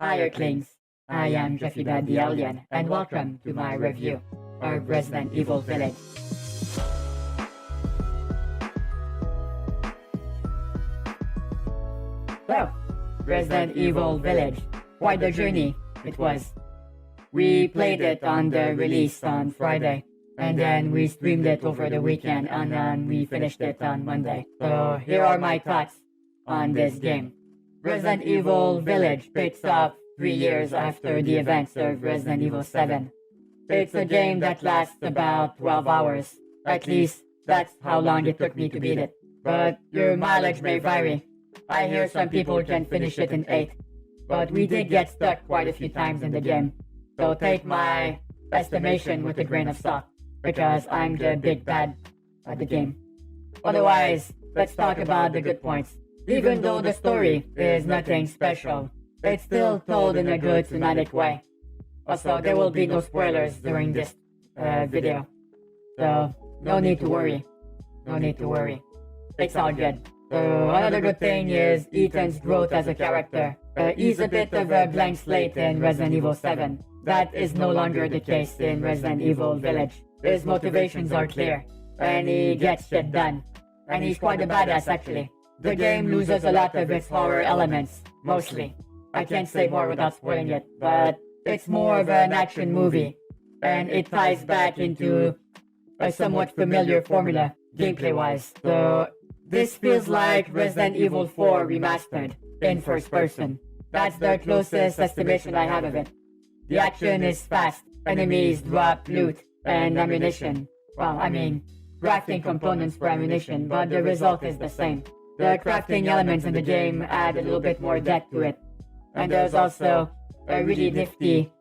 Hi Earthlings, I am Jeffy Bad the Alien, and welcome to my review of Resident Evil Village. So, Resident Evil Village, quite a journey it was. We played it on the release on Friday, and then we streamed it over the weekend, and then we finished it on Monday. So here are my thoughts on this game. Resident Evil Village picks up 3 years after the events of Resident Evil 7. It's a game that lasts about 12 hours. At least, that's how long it took me to beat it. But your mileage may vary. I hear some people can finish it in 8. But we did get stuck quite a few times in the game. So take my estimation with a grain of salt, because I'm the big bad at the game. Otherwise, let's talk about the good points. Even though the story is nothing special, it's still told in a good thematic way. Also, there will be no spoilers during this video. So, no need to worry. No need to worry. It's all good. So, another good thing is Ethan's growth as a character. He's a bit of a blank slate in Resident Evil 7. That is no longer the case in Resident Evil Village. His motivations are clear, and he gets shit done. And he's quite a badass actually. The game loses a lot of its horror elements, mostly. I can't say more without spoiling it, but it's more of an action movie, and it ties back into a somewhat familiar formula, gameplay-wise. So, this feels like Resident Evil 4 remastered, in first person. That's the closest estimation I have of it. The action is fast, enemies drop loot and ammunition. Well, I mean, crafting components for ammunition, but the result is the same. The crafting elements in the game add a little bit more depth to it. And there's also a really nifty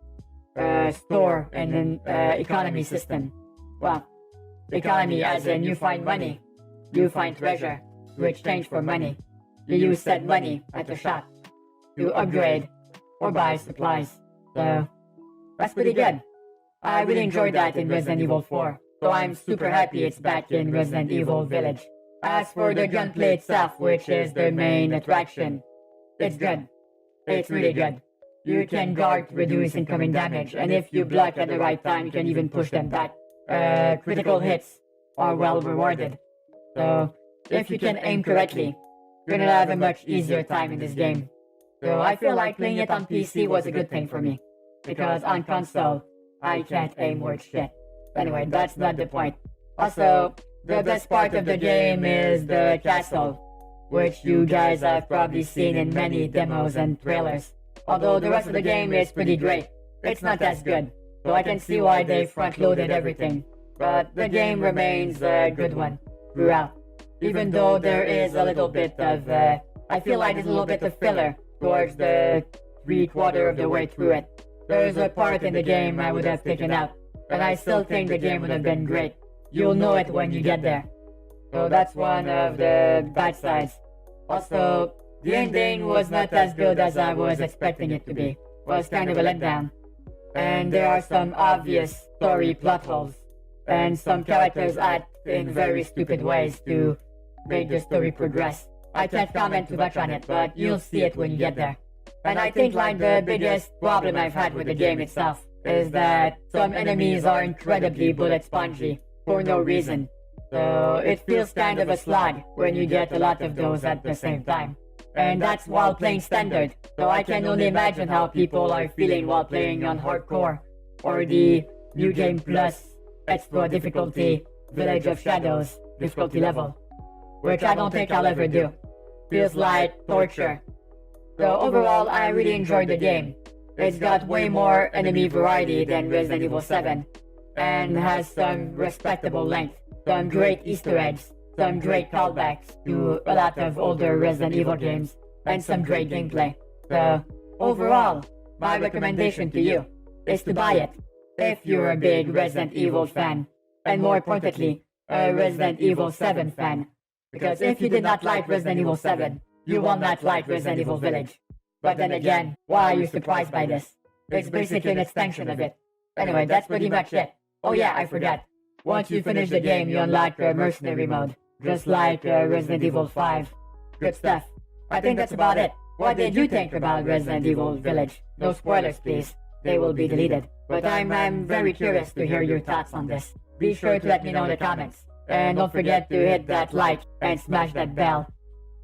store and an economy system. Well, economy as in you find money, you find treasure to exchange for money. You use said money at the shop to upgrade or buy supplies. So, that's pretty good. I really enjoyed that in Resident Evil 4, so I'm super happy it's back in Resident Evil Village. As for the gunplay itself, which is the main attraction, it's good. It's really good. You can guard to reduce incoming damage, and if you block at the right time, you can even push them back. Critical hits are well rewarded. So, if you can aim correctly, you're gonna have a much easier time in this game. So I feel like playing it on PC was a good thing for me, because on console, I can't aim worth shit. Anyway, that's not the point. Also, the best part of the game is the castle, which you guys have probably seen in many demos and trailers. Although the rest of the game is pretty great, it's not as good, so I can see why they front-loaded everything. But the game remains a good one throughout, even though there is a little bit of, I feel like there's a little bit of filler towards the 3/4 of the way through it. There's a part in the game I would have taken out, but I still think the game would have been great. You'll know it when you get there. So that's one of the bad sides. Also, the ending was not as good as I was expecting it to be. It was kind of a letdown. And there are some obvious story plot holes. And some characters act in very stupid ways to make the story progress. I can't comment too much on it, but you'll see it when you get there. And I think like the biggest problem I've had with the game itself is that some enemies are incredibly bullet spongy for no reason. So it feels kind of a slog when you get a lot of those at the same time. And that's while playing standard, so I can only imagine how people are feeling while playing on hardcore or the New Game Plus extra difficulty Village of Shadows difficulty level, which I don't think I'll ever do. Feels like torture. So overall, I really enjoyed the game. It's got way more enemy variety than Resident Evil 7, and has some respectable length, some great Easter eggs, some great callbacks to a lot of older Resident Evil games, and some great gameplay. So overall, my recommendation to you is to buy it if you're a big Resident Evil fan, and more importantly, a Resident Evil 7 fan. Because if you did not like Resident Evil 7, you will not like Resident Evil Village. But then again, why are you surprised by this? It's basically an extension of it. Anyway, that's pretty much it. Oh yeah, I forgot. Once you finish the game, you unlock a mercenary mode, just like Resident Evil 5. Good stuff. I think that's about it. What did you think about Resident Evil Village? No spoilers, please. They will be deleted. But I'm very curious to hear your thoughts on this. Be sure to let me know in the comments. And don't forget to hit that like and smash that bell.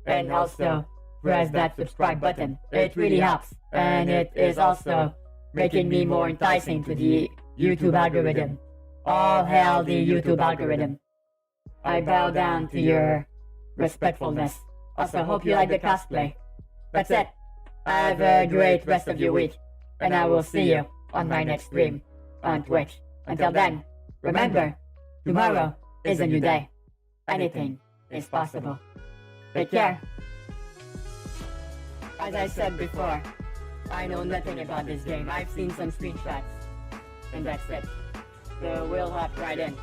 And also, press that subscribe button. It really helps. And it is also making me more enticing to the YouTube algorithm. All hail the YouTube algorithm. I bow down to your respectfulness. Also, hope you like the cosplay. That's it. Have a great rest of your week. And I will see you on my next stream on Twitch. Until then, remember, tomorrow is a new day. Anything is possible. Take care. As I said before, I know nothing about this game. I've seen some screenshots. And that's it. So we'll hop right in.